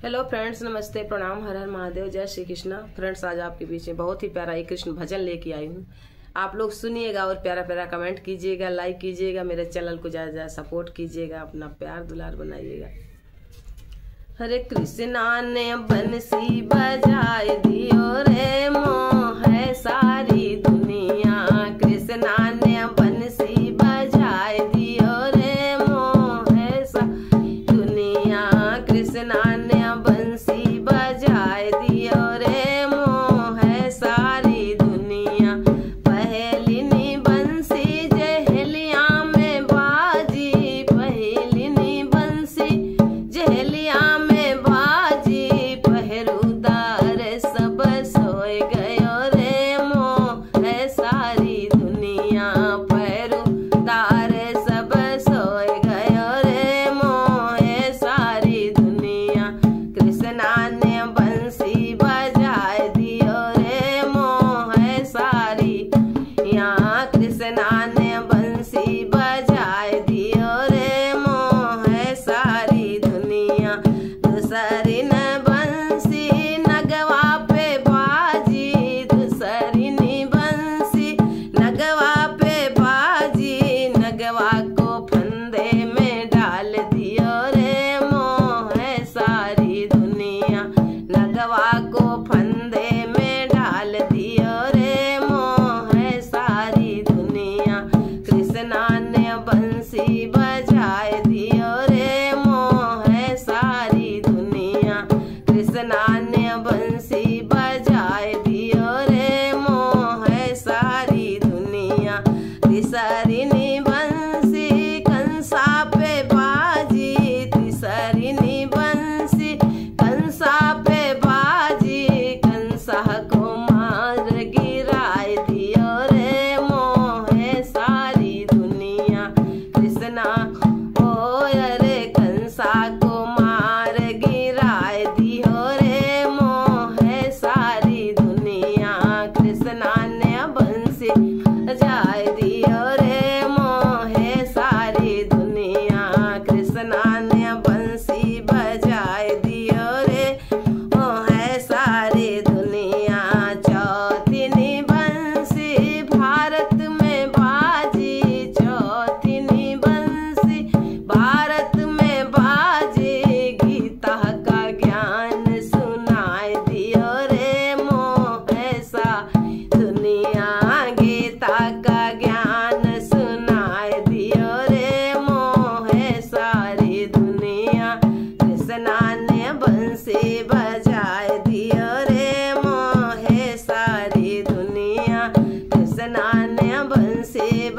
Hello friends, नमस्ते, प्रणाम, हर हर महादेव, जय श्री कृष्णा। फ्रेंड्स, आज आपके बीच में बहुत ही प्यारा एक कृष्ण भजन लेके आई हूँ। आप लोग सुनिएगा और प्यारा प्यारा कमेंट कीजिएगा, लाइक कीजिएगा, मेरे चैनल को ज़्यादा ज़्यादा सपोर्ट कीजिएगा, अपना प्यार दुलार बनाइएगा। हरे कृष्णा ने बंसी बजाए दियो रे मोह है सारी दुनिया, कृष्णा ने बंसी बजाए दियो रे मोह है सारी दुनिया, कृष्णा ने बंसी बजाए दियो रे मोह है सारी दुनिया। पहली नी बंसी जहलिया में बाजी, पहली नी बंसी जहलिया में बाजी, पहरुदार सब सोए गयो रे मोह है सारी दुनिया, पहरुदार सब सोए गयो रे मोह है सारी दुनिया। कृष्णा ने बंसी बजाए दियो रे मोह है सारी, यहाँ कृष्णा ने बंसी बजाए दियो रे मोह है सारी दुनिया। दूसरी न बंसी नगवा पे बाजी, दूसरी नी बंसी नगवा पे बाजी, नगवा को फंदे में डाल दियो रे मोह है सारी दुनिया, नगवा को फंदे में डाल दियो रे मोह है सारी दुनिया। कृष्णा ने बंसी बजाए दियो रे मोह है सारी दुनिया, कृष्णा ने बंसी बजाए दियो रे मोह है सारी दुनिया। तीसरी नी बंसी कंसा पे बाजी, तीसरी नी बंसी कंसा पे बाजी, कंसा को मार गिराए दियो रे मोह है सारी दुनिया। कृष्णा ओ अरे कंसा को मार गिराए दियो रे मोह है सारी दुनिया। कृष्णा ने बंसी बजाए दियो रे मोह है सारी दुनिया, कृष्णा ने बंसी बजाए दियो रे मोह है सारी दुनिया। चौथी नी बंसी भारत में बाजी, चौथी नी बंसी भारत में बाजी, गीता का ज्ञान सुनाए दियो रे मोह है सारी दुनिया, गीता का ज्ञान सुनाए दियो रे मोह है सारी दुनिया। कृष्णा ने बंसी बजाए दियो रे मोह है सारी दुनिया, कृष्णा ने बंसी